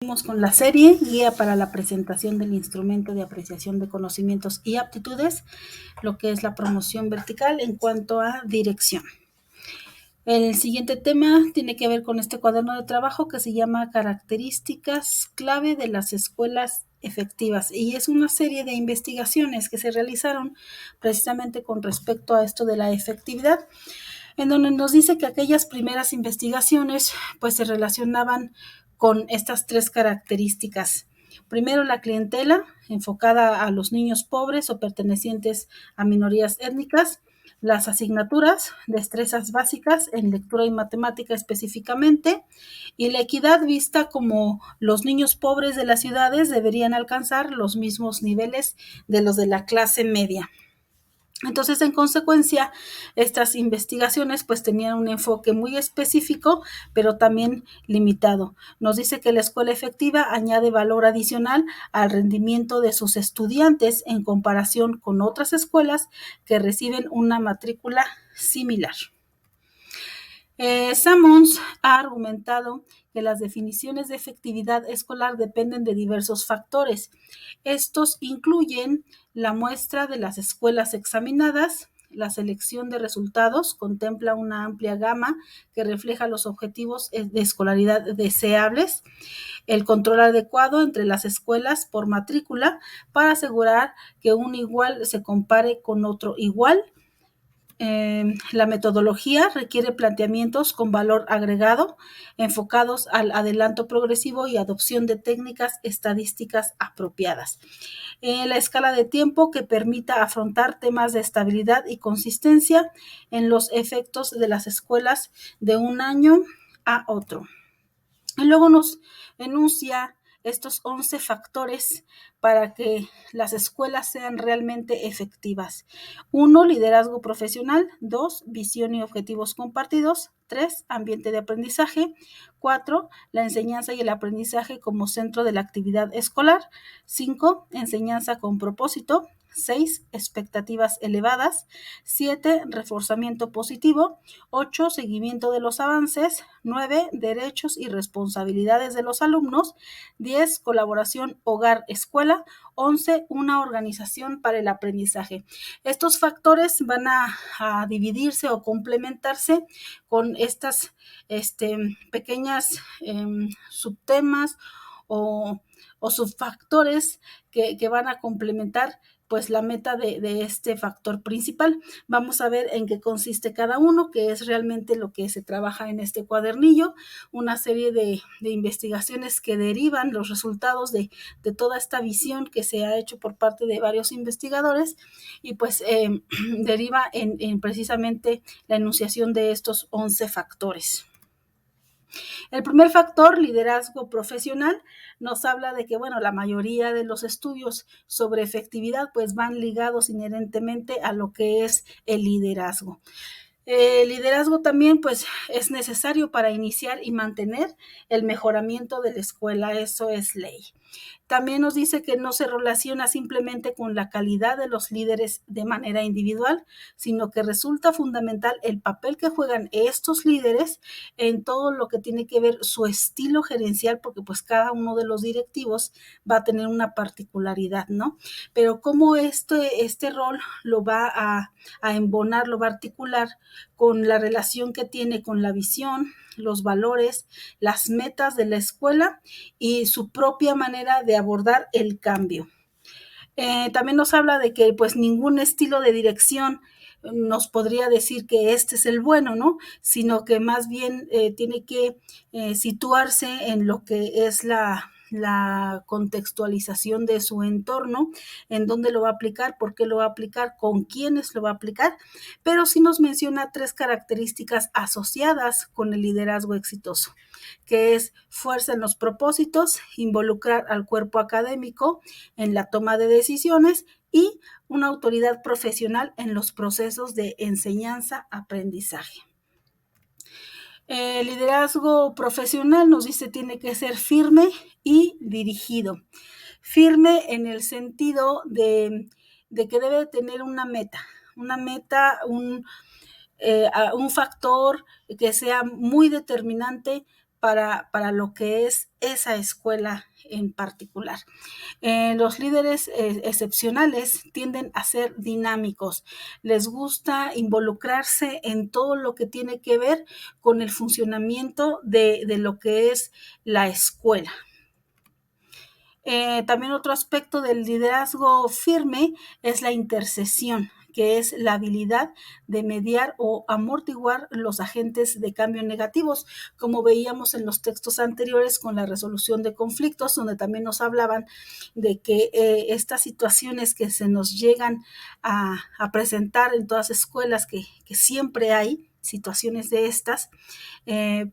Seguimos con la serie Guía para la presentación del instrumento de apreciación de conocimientos y aptitudes, lo que es la promoción vertical en cuanto a dirección. El siguiente tema tiene que ver con este cuaderno de trabajo que se llama Características clave de las escuelas efectivas, y es una serie de investigaciones que se realizaron precisamente con respecto a esto de la efectividad, en donde nos dice que aquellas primeras investigaciones pues se relacionaban con estas tres características. Primero, la clientela, enfocada a los niños pobres o pertenecientes a minorías étnicas; las asignaturas, destrezas básicas en lectura y matemática específicamente; y la equidad, vista como los niños pobres de las ciudades deberían alcanzar los mismos niveles de los de la clase media. Entonces, en consecuencia, estas investigaciones pues tenían un enfoque muy específico, pero también limitado. Nos dice que la escuela efectiva añade valor adicional al rendimiento de sus estudiantes en comparación con otras escuelas que reciben una matrícula similar. Sammons ha argumentado que las definiciones de efectividad escolar dependen de diversos factores. Estos incluyen la muestra de las escuelas examinadas. La selección de resultados contempla una amplia gama que refleja los objetivos de escolaridad deseables; el control adecuado entre las escuelas por matrícula para asegurar que un igual se compare con otro igual. La metodología requiere planteamientos con valor agregado, enfocados al adelanto progresivo y adopción de técnicas estadísticas apropiadas. La escala de tiempo que permita afrontar temas de estabilidad y consistencia en los efectos de las escuelas de un año a otro. Y luego nos enuncia estos 11 factores para que las escuelas sean realmente efectivas. 1, liderazgo profesional. 2, visión y objetivos compartidos. 3, ambiente de aprendizaje. 4, la enseñanza y el aprendizaje como centro de la actividad escolar. 5, enseñanza con propósito. 6, expectativas elevadas. 7, reforzamiento positivo. 8, seguimiento de los avances. 9, derechos y responsabilidades de los alumnos. 10, colaboración hogar-escuela. 11, una organización para el aprendizaje. Estos factores van a dividirse o complementarse con estas pequeñas subtemas o subfactores que van a complementar pues la meta de este factor principal. Vamos a ver en qué consiste cada uno, que es realmente lo que se trabaja en este cuadernillo, una serie de investigaciones que derivan los resultados de toda esta visión que se ha hecho por parte de varios investigadores, y pues deriva en precisamente la enunciación de estos 11 factores. El primer factor, liderazgo profesional, nos habla de que, bueno, la mayoría de los estudios sobre efectividad pues van ligados inherentemente a lo que es el liderazgo. El liderazgo también pues es necesario para iniciar y mantener el mejoramiento de la escuela, eso es ley. También nos dice que no se relaciona simplemente con la calidad de los líderes de manera individual, sino que resulta fundamental el papel que juegan estos líderes en todo lo que tiene que ver su estilo gerencial, porque pues cada uno de los directivos va a tener una particularidad, ¿no? Pero cómo este rol lo va a embonar, lo va a articular con la relación que tiene con la visión, los valores, las metas de la escuela y su propia manera de abordar el cambio. También nos habla de que pues ningún estilo de dirección nos podría decir que este es el bueno, ¿no? Sino que más bien tiene que situarse en lo que es la contextualización de su entorno, en dónde lo va a aplicar, por qué lo va a aplicar, con quiénes lo va a aplicar, pero sí nos menciona 3 características asociadas con el liderazgo exitoso, que es fuerza en los propósitos, involucrar al cuerpo académico en la toma de decisiones y una autoridad profesional en los procesos de enseñanza-aprendizaje. El liderazgo profesional, nos dice, tiene que ser firme y dirigido. Firme en el sentido de que debe tener una meta, un factor que sea muy determinante para lo que es esa escuela en particular. Los líderes excepcionales tienden a ser dinámicos, les gusta involucrarse en todo lo que tiene que ver con el funcionamiento de lo que es la escuela. También otro aspecto del liderazgo firme es la intercesión, que es la habilidad de mediar o amortiguar los agentes de cambio negativos, como veíamos en los textos anteriores con la resolución de conflictos, donde también nos hablaban de que estas situaciones que se nos llegan a presentar en todas las escuelas, que siempre hay situaciones de estas,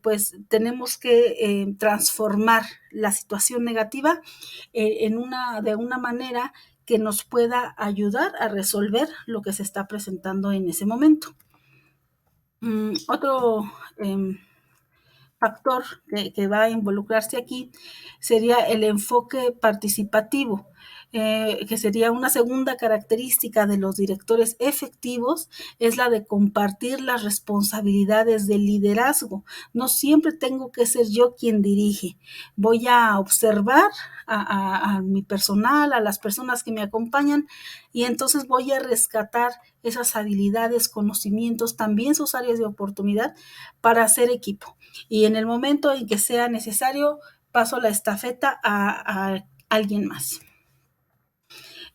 pues tenemos que transformar la situación negativa de una manera que nos pueda ayudar a resolver lo que se está presentando en ese momento. Otro factor que va a involucrarse aquí sería el enfoque participativo, que sería una segunda característica de los directores efectivos, es la de compartir las responsabilidades del liderazgo. No siempre tengo que ser yo quien dirige. Voy a observar a mi personal, a las personas que me acompañan, y entonces voy a rescatar esas habilidades, conocimientos, también sus áreas de oportunidad para hacer equipo. Y en el momento en que sea necesario, paso la estafeta a alguien más.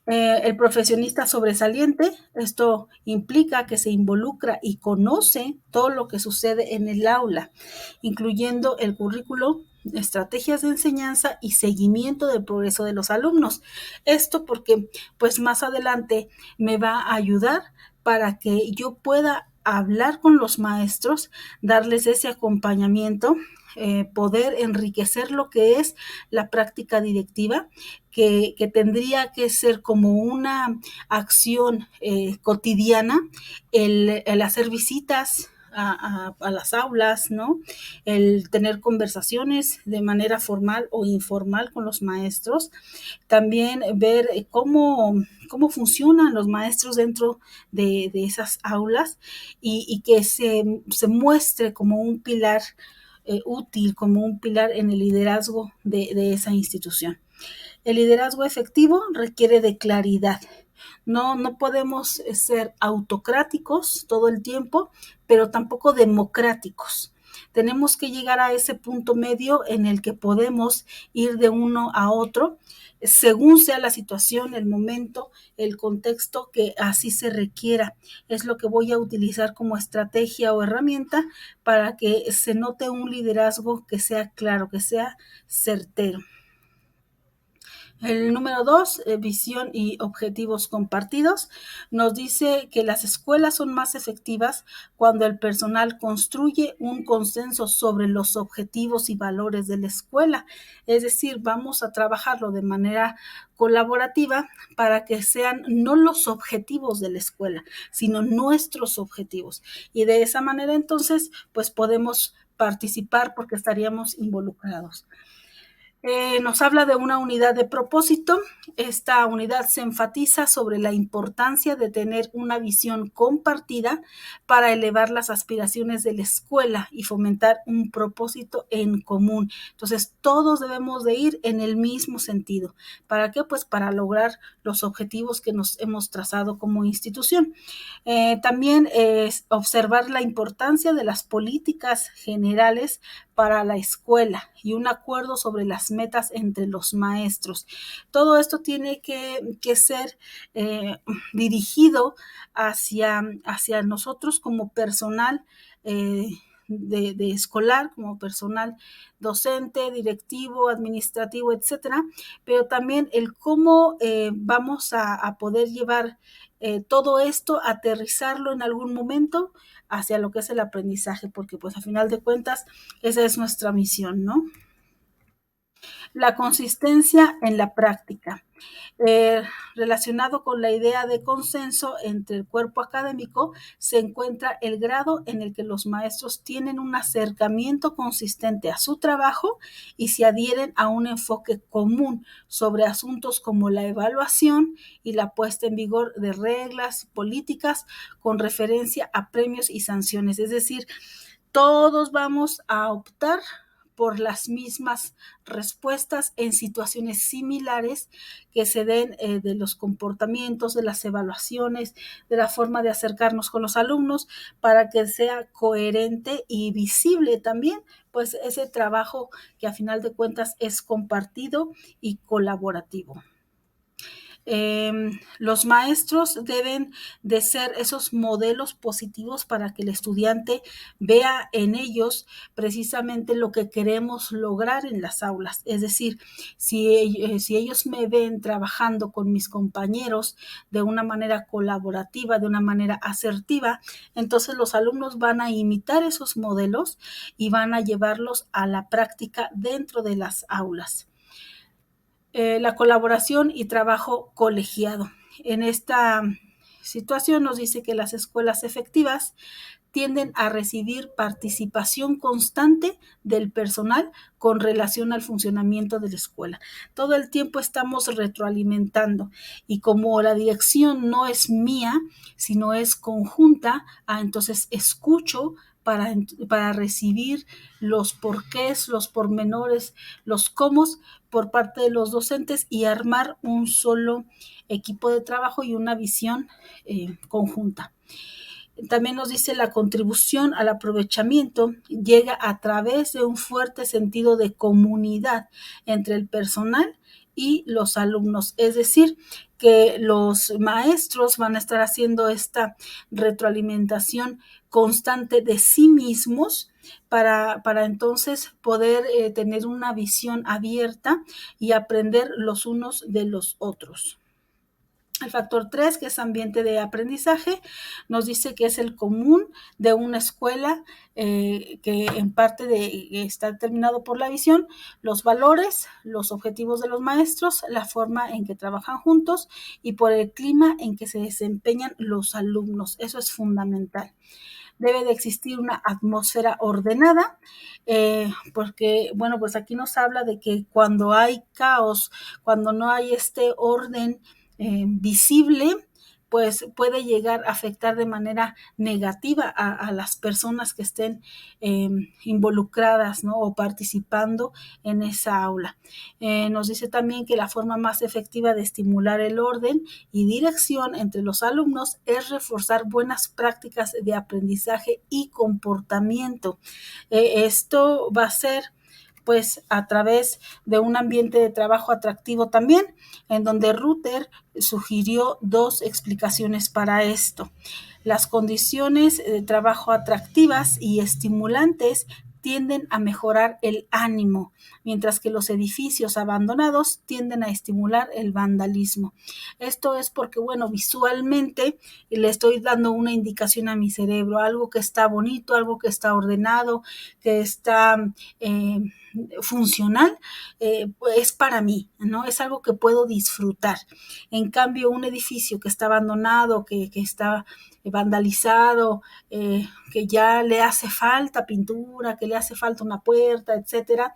El profesionista sobresaliente, esto implica que se involucra y conoce todo lo que sucede en el aula, incluyendo el currículo, estrategias de enseñanza y seguimiento del progreso de los alumnos. Esto porque pues más adelante me va a ayudar para que yo pueda hablar con los maestros, darles ese acompañamiento, poder enriquecer lo que es la práctica directiva, que tendría que ser como una acción cotidiana, el hacer visitas a las aulas, ¿no? El tener conversaciones de manera formal o informal con los maestros, también ver cómo funcionan los maestros dentro de esas aulas y que se muestre como un pilar útil, como un pilar en el liderazgo de esa institución. El liderazgo efectivo requiere de claridad. No podemos ser autocráticos todo el tiempo, pero tampoco democráticos. Tenemos que llegar a ese punto medio en el que podemos ir de uno a otro, según sea la situación, el momento, el contexto que así se requiera. Es lo que voy a utilizar como estrategia o herramienta para que se note un liderazgo que sea claro, que sea certero. El número 2, visión y objetivos compartidos, nos dice que las escuelas son más efectivas cuando el personal construye un consenso sobre los objetivos y valores de la escuela. Es decir, vamos a trabajarlo de manera colaborativa para que sean no los objetivos de la escuela, sino nuestros objetivos. Y de esa manera entonces, pues podemos participar porque estaríamos involucrados. Nos habla de una unidad de propósito. Esta unidad se enfatiza sobre la importancia de tener una visión compartida para elevar las aspiraciones de la escuela y fomentar un propósito en común. Entonces, todos debemos de ir en el mismo sentido. ¿Para qué? Pues para lograr los objetivos que nos hemos trazado como institución. También observar la importancia de las políticas generales para la escuela y un acuerdo sobre las metas entre los maestros. Todo esto tiene que ser dirigido hacia nosotros como personal de escolar, como personal docente, directivo, administrativo, etcétera, pero también el cómo vamos a poder llevar todo esto, aterrizarlo en algún momento hacia lo que es el aprendizaje, porque pues a final de cuentas esa es nuestra misión, ¿no? La consistencia en la práctica. Relacionado con la idea de consenso entre el cuerpo académico, se encuentra el grado en el que los maestros tienen un acercamiento consistente a su trabajo y se adhieren a un enfoque común sobre asuntos como la evaluación y la puesta en vigor de reglas políticas con referencia a premios y sanciones. Es decir, todos vamos a optar por las mismas respuestas en situaciones similares que se den de los comportamientos, de las evaluaciones, de la forma de acercarnos con los alumnos, para que sea coherente y visible también, pues ese trabajo que a final de cuentas es compartido y colaborativo. Los maestros deben de ser esos modelos positivos para que el estudiante vea en ellos precisamente lo que queremos lograr en las aulas. Es decir, si ellos me ven trabajando con mis compañeros de una manera colaborativa, de una manera asertiva, entonces los alumnos van a imitar esos modelos y van a llevarlos a la práctica dentro de las aulas. La colaboración y trabajo colegiado. En esta situación nos dice que las escuelas efectivas tienden a recibir participación constante del personal con relación al funcionamiento de la escuela. Todo el tiempo estamos retroalimentando y como la dirección no es mía, sino es conjunta, entonces escucho para recibir los porqués, los pormenores, los cómo por parte de los docentes y armar un solo equipo de trabajo y una visión conjunta. También nos dice la contribución al aprovechamiento llega a través de un fuerte sentido de comunidad entre el personal y los alumnos. Es decir, que los maestros van a estar haciendo esta retroalimentación constante de sí mismos para entonces poder tener una visión abierta y aprender los unos de los otros. El factor 3, que es ambiente de aprendizaje, nos dice que es el común de una escuela que en parte está determinado por la visión, los valores, los objetivos de los maestros, la forma en que trabajan juntos y por el clima en que se desempeñan los alumnos. Eso es fundamental. Debe de existir una atmósfera ordenada, porque, bueno, pues aquí nos habla de que cuando hay caos, cuando no hay este orden visible, pues puede llegar a afectar de manera negativa a las personas que estén involucradas, ¿no? O participando en esa aula. Nos dice también que la forma más efectiva de estimular el orden y dirección entre los alumnos es reforzar buenas prácticas de aprendizaje y comportamiento. Esto va a ser pues a través de un ambiente de trabajo atractivo también, en donde Ruther sugirió 2 explicaciones para esto. Las condiciones de trabajo atractivas y estimulantes tienden a mejorar el ánimo, mientras que los edificios abandonados tienden a estimular el vandalismo. Esto es porque, bueno, visualmente le estoy dando una indicación a mi cerebro, algo que está bonito, algo que está ordenado, que está funcional, es para mí, ¿no? Es algo que puedo disfrutar. En cambio, un edificio que está abandonado, que está vandalizado, que ya le hace falta pintura, que le hace falta una puerta, etcétera,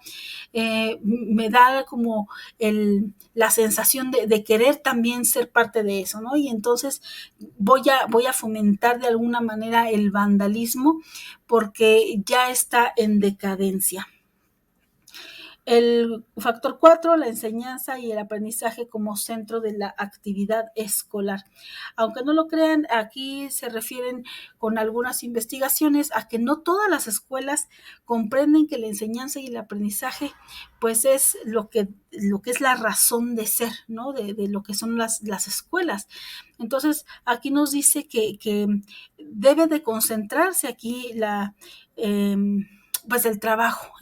me da como la sensación de querer también ser parte de eso, ¿no? Y entonces voy a fomentar de alguna manera el vandalismo porque ya está en decadencia. El factor 4, la enseñanza y el aprendizaje como centro de la actividad escolar. Aunque no lo crean, aquí se refieren con algunas investigaciones a que no todas las escuelas comprenden que la enseñanza y el aprendizaje pues es lo que es la razón de ser, ¿no? De lo que son las escuelas. Entonces, aquí nos dice que debe de concentrarse aquí pues el trabajo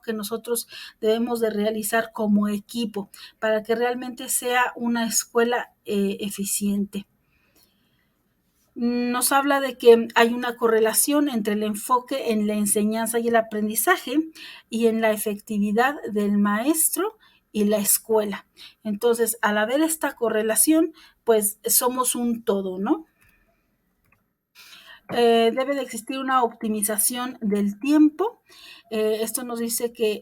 que nosotros debemos de realizar como equipo para que realmente sea una escuela eficiente. Nos habla de que hay una correlación entre el enfoque en la enseñanza y el aprendizaje y en la efectividad del maestro y la escuela. Entonces, al haber esta correlación, pues somos un todo, ¿no? Debe de existir una optimización del tiempo Esto nos dice que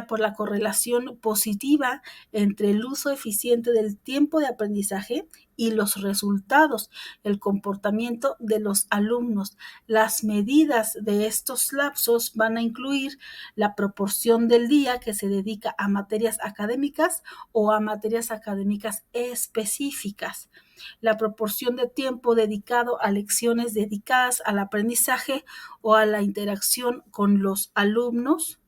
por la correlación positiva entre el uso eficiente del tiempo de aprendizaje y los resultados, el comportamiento de los alumnos. Las medidas de estos lapsos van a incluir la proporción del día que se dedica a materias académicas o a materias académicas específicas, la proporción de tiempo dedicado a lecciones dedicadas al aprendizaje o a la interacción con los alumnos,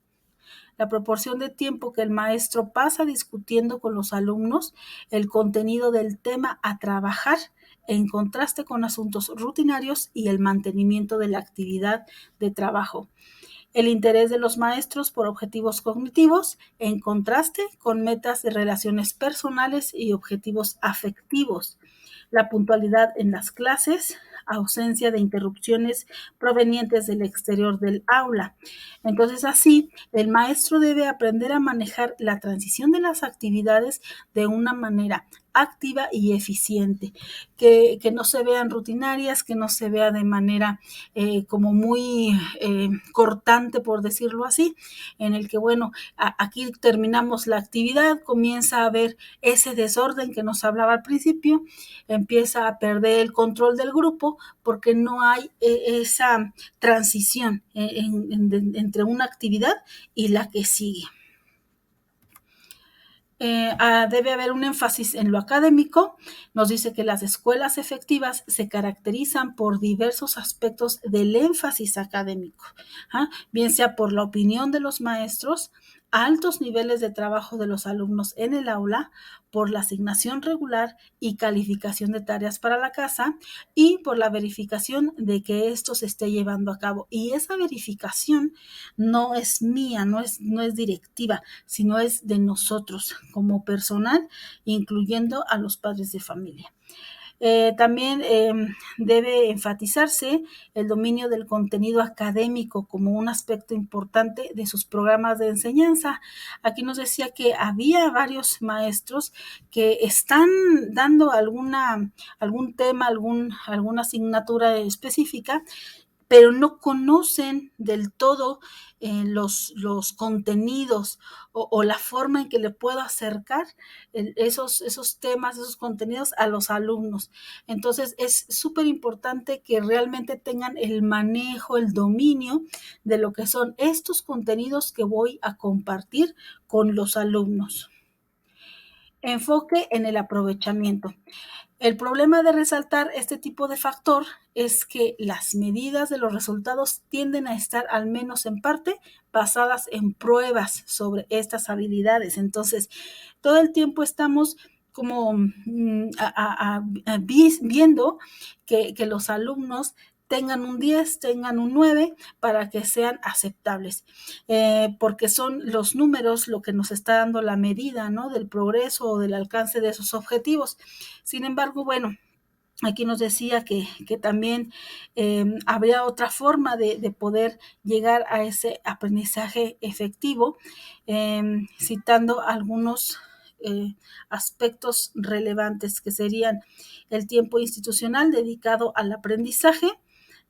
la proporción de tiempo que el maestro pasa discutiendo con los alumnos, el contenido del tema a trabajar en contraste con asuntos rutinarios y el mantenimiento de la actividad de trabajo. El interés de los maestros por objetivos cognitivos en contraste con metas de relaciones personales y objetivos afectivos. La puntualidad en las clases, ausencia de interrupciones provenientes del exterior del aula. Entonces, así, el maestro debe aprender a manejar la transición de las actividades de una manera activa y eficiente, que no se vean rutinarias, que no se vea de manera como muy cortante, por decirlo así, en el que, bueno, aquí terminamos la actividad, comienza a haber ese desorden que nos hablaba al principio, empieza a perder el control del grupo porque no hay esa transición entre una actividad y la que sigue. Debe haber un énfasis en lo académico. Nos dice que las escuelas efectivas se caracterizan por diversos aspectos del énfasis académico, bien sea por la opinión de los maestros, altos niveles de trabajo de los alumnos en el aula, por la asignación regular y calificación de tareas para la casa y por la verificación de que esto se esté llevando a cabo. Y esa verificación no es mía, no es directiva, sino es de nosotros como personal, incluyendo a los padres de familia. También debe enfatizarse el dominio del contenido académico como un aspecto importante de sus programas de enseñanza. Aquí nos decía que había varios maestros que están dando algún tema, alguna asignatura específica, pero no conocen del todo los contenidos o la forma en que le puedo acercar esos temas, esos contenidos a los alumnos. Entonces, es súper importante que realmente tengan el manejo, el dominio de lo que son estos contenidos que voy a compartir con los alumnos. Enfoque en el aprovechamiento. El problema de resaltar este tipo de factor es que las medidas de los resultados tienden a estar, al menos en parte, basadas en pruebas sobre estas habilidades. Entonces, todo el tiempo estamos como viendo que los alumnos tengan un 10, tengan un 9 para que sean aceptables, porque son los números lo que nos está dando la medida, ¿no?, del progreso o del alcance de esos objetivos. Sin embargo, bueno, aquí nos decía que también habría otra forma de poder llegar a ese aprendizaje efectivo, citando algunos aspectos relevantes que serían el tiempo institucional dedicado al aprendizaje,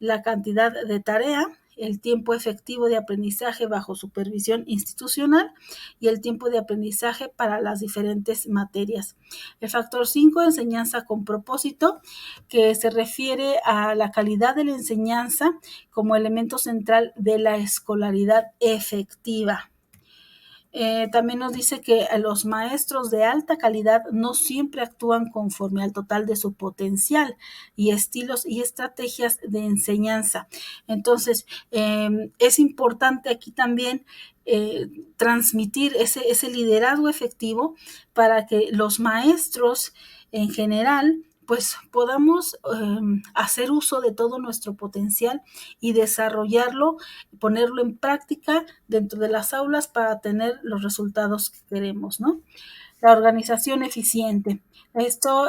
la cantidad de tarea, el tiempo efectivo de aprendizaje bajo supervisión institucional y el tiempo de aprendizaje para las diferentes materias. El factor 5, enseñanza con propósito, que se refiere a la calidad de la enseñanza como elemento central de la escolaridad efectiva. También nos dice que los maestros de alta calidad no siempre actúan conforme al total de su potencial y estilos y estrategias de enseñanza. Entonces, es importante aquí también transmitir ese liderazgo efectivo para que los maestros en general pues podamos hacer uso de todo nuestro potencial y desarrollarlo, ponerlo en práctica dentro de las aulas para tener los resultados que queremos, ¿no? La organización eficiente. Esto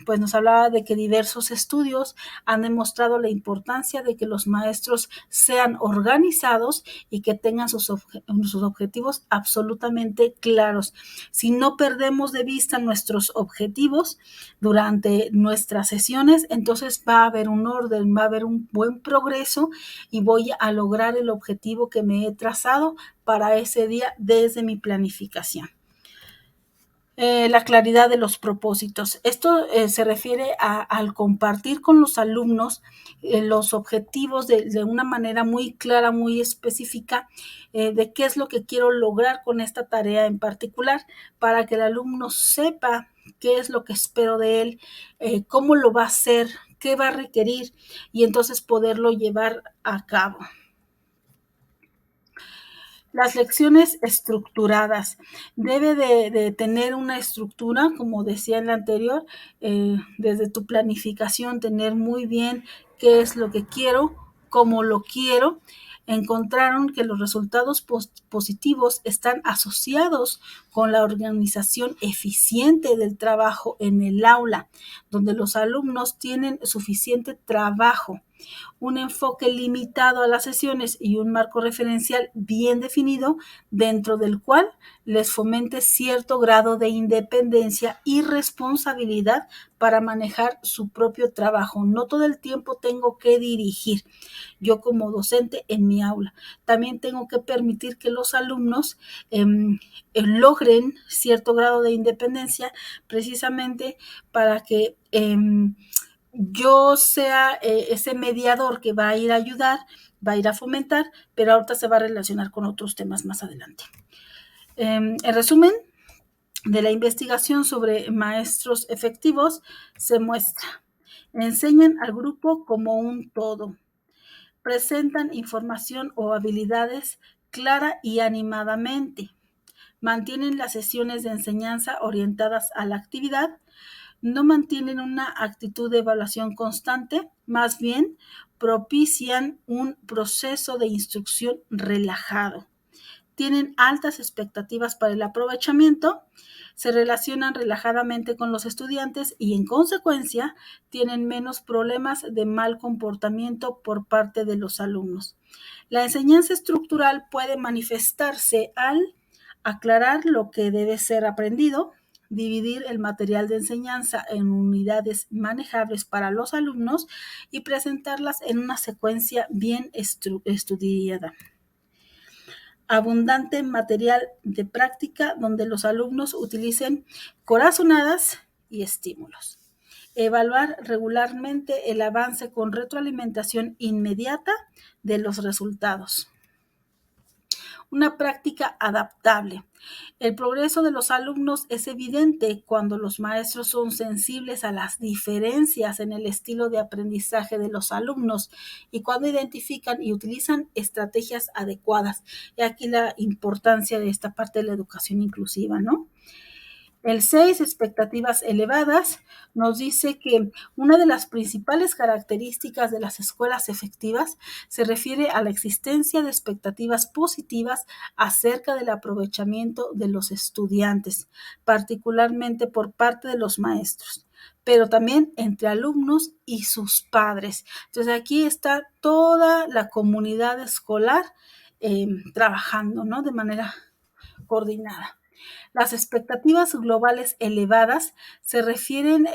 pues nos hablaba de que diversos estudios han demostrado la importancia de que los maestros sean organizados y que tengan sus objetivos absolutamente claros. Si no perdemos de vista nuestros objetivos durante nuestras sesiones, entonces va a haber un orden, va a haber un buen progreso y voy a lograr el objetivo que me he trazado para ese día desde mi planificación. La claridad de los propósitos. Esto se refiere al compartir con los alumnos los objetivos de una manera muy clara, muy específica, de qué es lo que quiero lograr con esta tarea en particular, para que el alumno sepa qué es lo que espero de él, cómo lo va a hacer, qué va a requerir y entonces poderlo llevar a cabo. Las lecciones estructuradas. Debe de tener una estructura, como decía en la anterior, desde tu planificación, tener muy bien qué es lo que quiero, cómo lo quiero. Encontraron que los resultados positivos están asociados con la organización eficiente del trabajo en el aula, donde los alumnos tienen suficiente trabajo, un enfoque limitado a las sesiones y un marco referencial bien definido, dentro del cual les fomente cierto grado de independencia y responsabilidad para manejar su propio trabajo. No todo el tiempo tengo que dirigir yo como docente en mi aula. También tengo que permitir que los alumnos logren cierto grado de independencia, precisamente para que yo sea ese mediador que va a ir a ayudar, va a ir a fomentar, pero ahorita se va a relacionar con otros temas más adelante. En resumen de la investigación sobre maestros efectivos, se muestra: enseñan al grupo como un todo, presentan información o habilidades clara y animadamente, mantienen las sesiones de enseñanza orientadas a la actividad, no mantienen una actitud de evaluación constante, más bien propician un proceso de instrucción relajado. Tienen altas expectativas para el aprovechamiento, se relacionan relajadamente con los estudiantes y en consecuencia tienen menos problemas de mal comportamiento por parte de los alumnos. La enseñanza estructural puede manifestarse al aclarar lo que debe ser aprendido, dividir el material de enseñanza en unidades manejables para los alumnos y presentarlas en una secuencia bien estudiada. Abundante material de práctica donde los alumnos utilicen corazonadas y estímulos. Evaluar regularmente el avance con retroalimentación inmediata de los resultados. Una práctica adaptable. El progreso de los alumnos es evidente cuando los maestros son sensibles a las diferencias en el estilo de aprendizaje de los alumnos y cuando identifican y utilizan estrategias adecuadas. Y aquí la importancia de esta parte de la educación inclusiva, ¿no? El 6, expectativas elevadas, nos dice que una de las principales características de las escuelas efectivas se refiere a la existencia de expectativas positivas acerca del aprovechamiento de los estudiantes, particularmente por parte de los maestros, pero también entre alumnos y sus padres. Entonces aquí está toda la comunidad escolar trabajando, ¿no? De manera coordinada. Las expectativas globales elevadas se refieren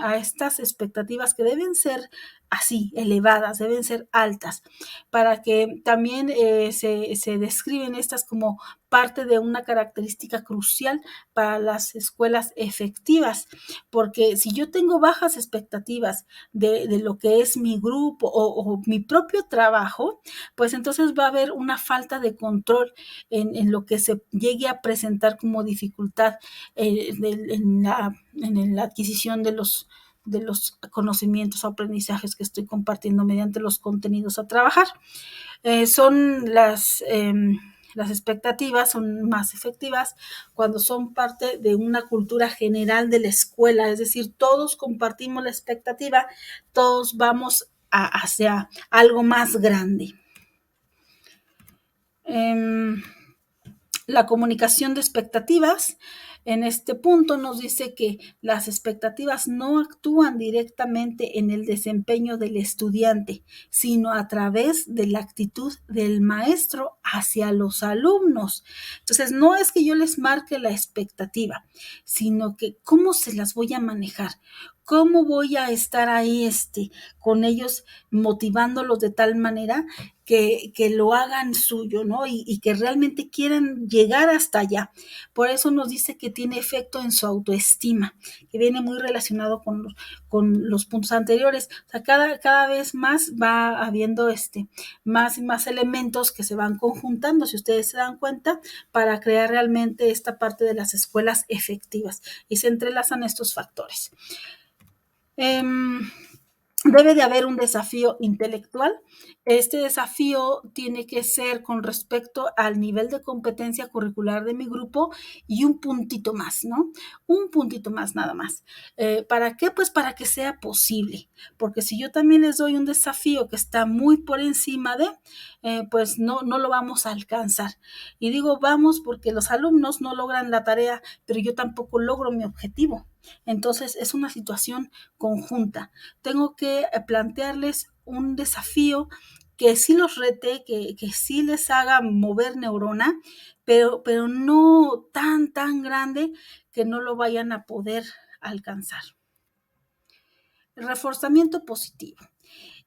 a estas expectativas que deben ser así, elevadas, deben ser altas, para que también se describen estas como parte de una característica crucial para las escuelas efectivas, porque si yo tengo bajas expectativas de lo que es mi grupo o mi propio trabajo, pues entonces va a haber una falta de control en lo que se llegue a presentar como dificultad en la adquisición de los conocimientos o aprendizajes que estoy compartiendo mediante los contenidos a trabajar. Son las expectativas son más efectivas cuando son parte de una cultura general de la escuela, es decir, todos compartimos la expectativa, todos vamos hacia algo más grande. La comunicación de expectativas En este punto nos dice que las expectativas no actúan directamente en el desempeño del estudiante, sino a través de la actitud del maestro hacia los alumnos. Entonces, no es que yo les marque la expectativa, sino que cómo se las voy a manejar, cómo voy a estar ahí con ellos motivándolos de tal manera que lo hagan suyo, ¿no? Y que realmente quieran llegar hasta allá. Por eso nos dice que tiene efecto en su autoestima, que viene muy relacionado con los puntos anteriores. O sea, cada vez más va habiendo más y más elementos que se van conjuntando, si ustedes se dan cuenta, para crear realmente esta parte de las escuelas efectivas. Y se entrelazan estos factores. Debe de haber un desafío intelectual. Este desafío tiene que ser con respecto al nivel de competencia curricular de mi grupo y un puntito más, ¿no? Un puntito más nada más. ¿Para qué? Pues para que sea posible. Porque si yo también les doy un desafío que está muy por encima pues no lo vamos a alcanzar. Y digo vamos porque los alumnos no logran la tarea, pero yo tampoco logro mi objetivo. Entonces es una situación conjunta. Tengo que plantearles un desafío que sí los rete, que sí les haga mover neurona, pero no tan grande que no lo vayan a poder alcanzar. El reforzamiento positivo.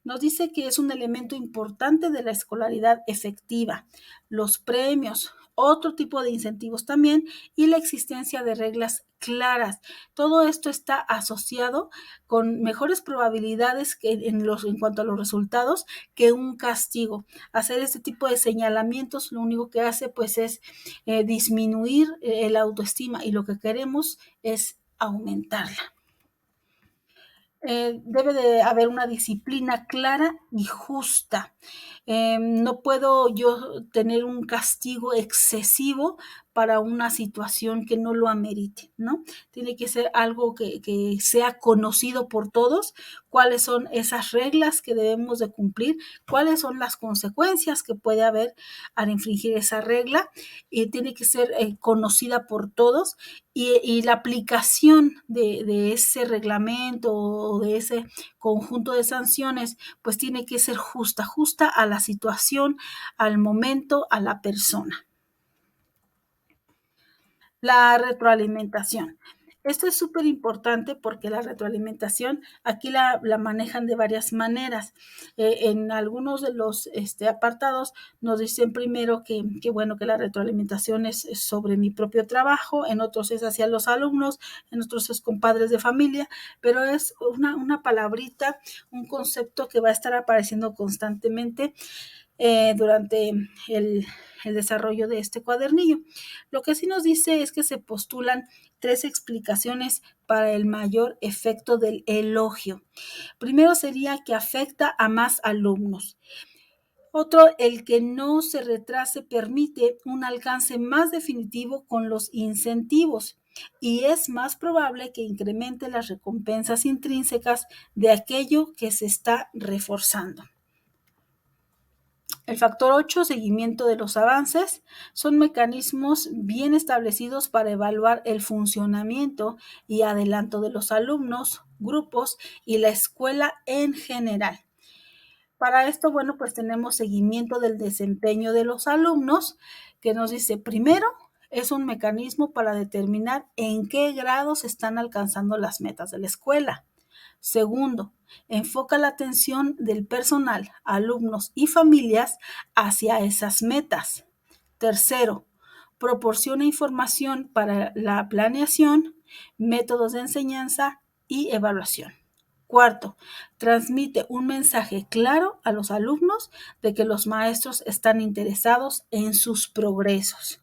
Nos dice que es un elemento importante de la escolaridad efectiva, los premios, otro tipo de incentivos también y la existencia de reglas claras. Todo esto está asociado con mejores probabilidades en cuanto a los resultados que un castigo. Hacer este tipo de señalamientos lo único que hace pues es disminuir la autoestima y lo que queremos es aumentarla. Debe de haber una disciplina clara y justa. No puedo yo tener un castigo excesivo para una situación que no lo amerite, ¿no? Tiene que ser algo que sea conocido por todos, cuáles son esas reglas que debemos de cumplir, cuáles son las consecuencias que puede haber al infringir esa regla, y tiene que ser conocida por todos y la aplicación de ese reglamento o de ese conjunto de sanciones, pues tiene que ser justa a la situación, al momento, a la persona. La retroalimentación. Esto es súper importante porque la retroalimentación aquí la manejan de varias maneras. En algunos de los apartados nos dicen primero bueno, que la retroalimentación es sobre mi propio trabajo, en otros es hacia los alumnos, en otros es con padres de familia, pero es una palabrita, un concepto que va a estar apareciendo constantemente durante el desarrollo de este cuadernillo. Lo que sí nos dice es que se postulan 3 explicaciones para el mayor efecto del elogio. Primero sería que afecta a más alumnos. Otro, el que no se retrase permite un alcance más definitivo con los incentivos y es más probable que incremente las recompensas intrínsecas de aquello que se está reforzando. El factor 8, seguimiento de los avances, son mecanismos bien establecidos para evaluar el funcionamiento y adelanto de los alumnos, grupos y la escuela en general. Para esto, bueno, pues tenemos seguimiento del desempeño de los alumnos, que nos dice, primero, es un mecanismo para determinar en qué grado se están alcanzando las metas de la escuela. Segundo, enfoca la atención del personal, alumnos y familias hacia esas metas. Tercero, proporciona información para la planeación, métodos de enseñanza y evaluación. Cuarto, transmite un mensaje claro a los alumnos de que los maestros están interesados en sus progresos.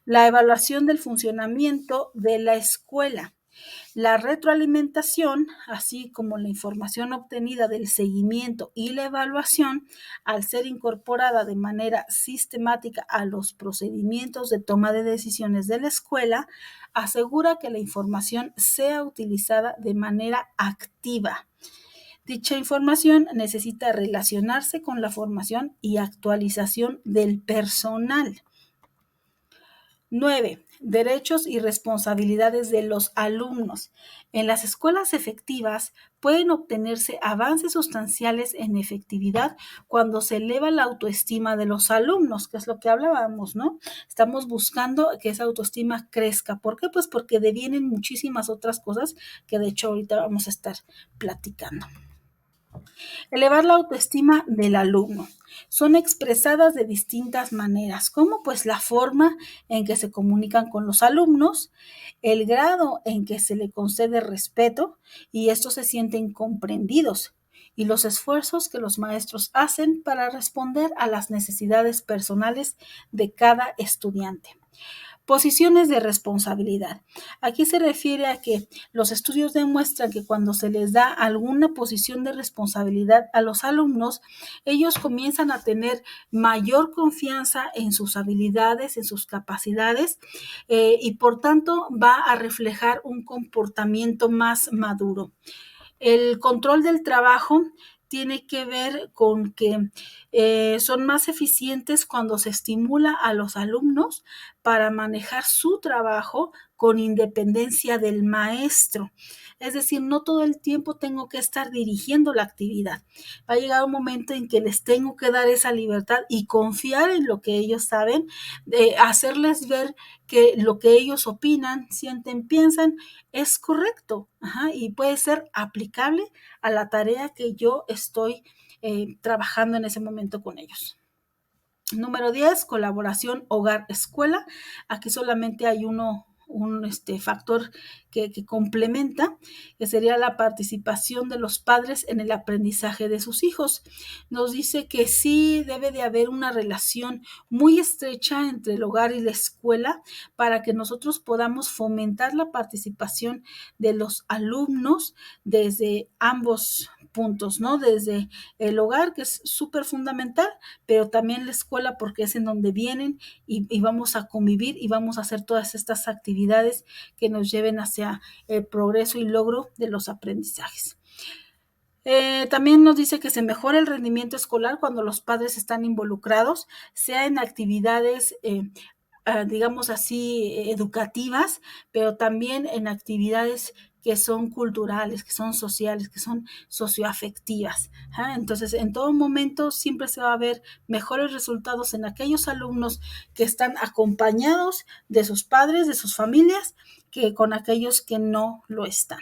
La evaluación del funcionamiento de la escuela. La retroalimentación, así como la información obtenida del seguimiento y la evaluación, al ser incorporada de manera sistemática a los procedimientos de toma de decisiones de la escuela, asegura que la información sea utilizada de manera activa. Dicha información necesita relacionarse con la formación y actualización del personal. 9. derechos y responsabilidades de los alumnos. En las escuelas efectivas pueden obtenerse avances sustanciales en efectividad cuando se eleva la autoestima de los alumnos, que es lo que hablábamos, ¿no? Estamos buscando que esa autoestima crezca. ¿Por qué? Pues porque devienen muchísimas otras cosas que de hecho ahorita vamos a estar platicando. Elevar la autoestima del alumno. Son expresadas de distintas maneras, como pues la forma en que se comunican con los alumnos, el grado en que se le concede respeto y estos se sienten comprendidos, y los esfuerzos que los maestros hacen para responder a las necesidades personales de cada estudiante. Posiciones de responsabilidad. Aquí se refiere a que los estudios demuestran que cuando se les da alguna posición de responsabilidad a los alumnos, ellos comienzan a tener mayor confianza en sus habilidades, en sus capacidades, y por tanto va a reflejar un comportamiento más maduro. El control del trabajo tiene que ver con que son más eficientes cuando se estimula a los alumnos para manejar su trabajo con independencia del maestro. Es decir, no todo el tiempo tengo que estar dirigiendo la actividad. Va a llegar un momento en que les tengo que dar esa libertad y confiar en lo que ellos saben, hacerles ver que lo que ellos opinan, sienten, piensan es correcto, y puede ser aplicable a la tarea que yo estoy trabajando en ese momento con ellos. Número 10, colaboración hogar-escuela. Aquí solamente hay un factor que complementa, que sería la participación de los padres en el aprendizaje de sus hijos. Nos dice que sí debe de haber una relación muy estrecha entre el hogar y la escuela para que nosotros podamos fomentar la participación de los alumnos desde ambos puntos, ¿no? Desde el hogar, que es súper fundamental, pero también la escuela porque es en donde vienen y vamos a convivir y vamos a hacer todas estas actividades que nos lleven hacia el progreso y logro de los aprendizajes. También nos dice que se mejora el rendimiento escolar cuando los padres están involucrados, sea en actividades digamos así, educativas, pero también en actividades que son culturales, que son sociales, que son socioafectivas. Entonces, en todo momento siempre se va a ver mejores resultados en aquellos alumnos que están acompañados de sus padres, de sus familias, que con aquellos que no lo están.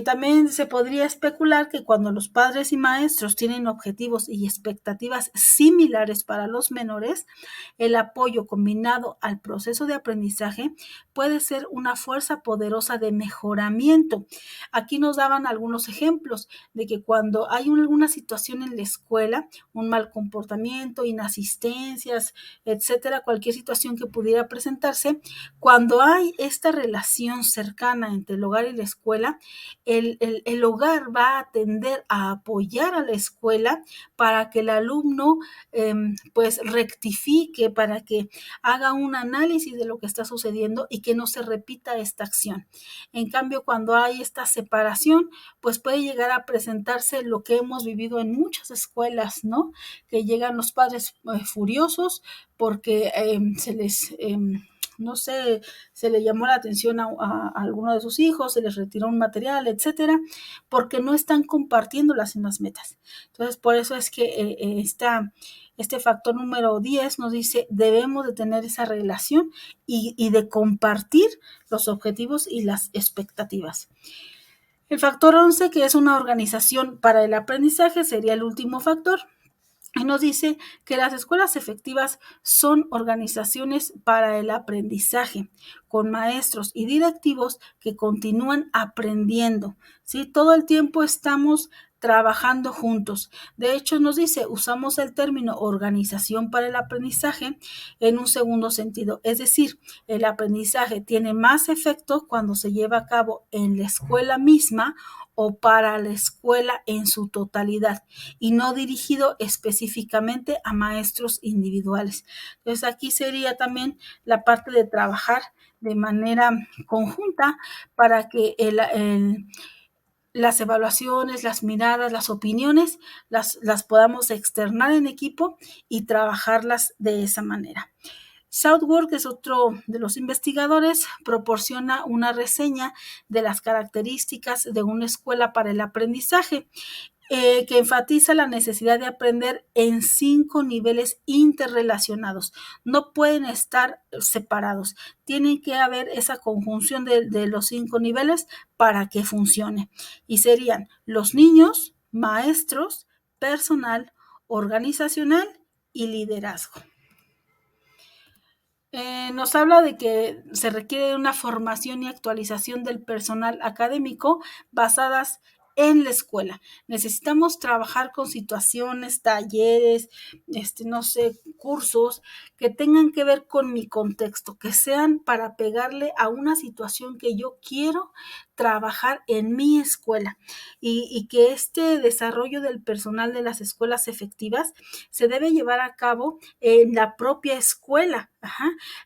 También se podría especular que cuando los padres y maestros tienen objetivos y expectativas similares para los menores, el apoyo combinado al proceso de aprendizaje puede ser una fuerza poderosa de mejoramiento. Aquí nos daban algunos ejemplos de que cuando hay alguna situación en la escuela, un mal comportamiento, inasistencias, etcétera, cualquier situación que pudiera presentarse, cuando hay esta relación cercana entre el hogar y la escuela, el hogar va a tender a apoyar a la escuela para que el alumno pues rectifique, para que haga un análisis de lo que está sucediendo y que no se repita esta acción. En cambio, cuando hay esta separación, pues puede llegar a presentarse lo que hemos vivido en muchas escuelas, ¿no? Que llegan los padres furiosos porque se les no sé, se le llamó la atención a alguno de sus hijos, se les retiró un material, etcétera, porque no están compartiendo las mismas metas. Entonces, por eso es que este factor número 10 nos dice, debemos de tener esa relación y de compartir los objetivos y las expectativas. El factor 11, que es una organización para el aprendizaje, sería el último factor. Y nos dice que las escuelas efectivas son organizaciones para el aprendizaje, con maestros y directivos que continúan aprendiendo, ¿sí? Todo el tiempo estamos trabajando juntos. De hecho, nos dice, usamos el término organización para el aprendizaje en un segundo sentido, es decir, el aprendizaje tiene más efecto cuando se lleva a cabo en la escuela misma o para la escuela en su totalidad y no dirigido específicamente a maestros individuales. Entonces aquí sería también la parte de trabajar de manera conjunta para que las evaluaciones, las miradas, las opiniones las podamos externar en equipo y trabajarlas de esa manera. Southworth, que es otro de los investigadores, proporciona una reseña de las características de una escuela para el aprendizaje, que enfatiza la necesidad de aprender en 5 niveles interrelacionados. No pueden estar separados. Tiene que haber esa conjunción de los 5 niveles para que funcione. Y serían los niños, maestros, personal, organizacional y liderazgo. Nos habla de que se requiere una formación y actualización del personal académico basadas en la escuela. Necesitamos trabajar con situaciones, talleres, no sé, cursos que tengan que ver con mi contexto, que sean para pegarle a una situación que yo quiero trabajar en mi escuela, y que este desarrollo del personal de las escuelas efectivas se debe llevar a cabo en la propia escuela,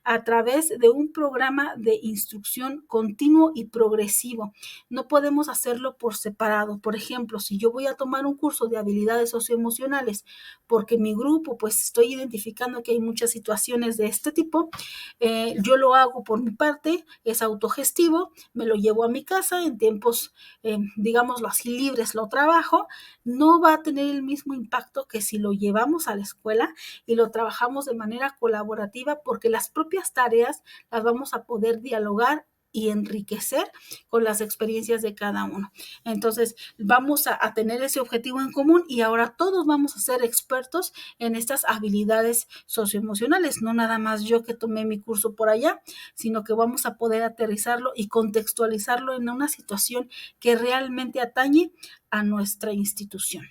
a través de un programa de instrucción continuo y progresivo. No podemos hacerlo por separado. Por ejemplo, si yo voy a tomar un curso de habilidades socioemocionales porque mi grupo, pues estoy identificando que hay muchas situaciones de este tipo, yo lo hago por mi parte, es autogestivo, me lo llevo a mi casa en tiempos, digámoslo así, libres, lo trabajo, no va a tener el mismo impacto que si lo llevamos a la escuela y lo trabajamos de manera colaborativa, porque las propias tareas las vamos a poder dialogar y enriquecer con las experiencias de cada uno. Entonces, vamos a tener ese objetivo en común y ahora todos vamos a ser expertos en estas habilidades socioemocionales, no nada más yo que tomé mi curso por allá, sino que vamos a poder aterrizarlo y contextualizarlo en una situación que realmente atañe a nuestra institución.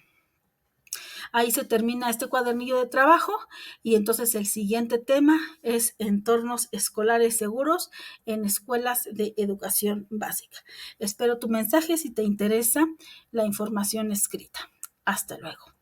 Ahí se termina este cuadernillo de trabajo y entonces el siguiente tema es entornos escolares seguros en escuelas de educación básica. Espero tu mensaje si te interesa la información escrita. Hasta luego.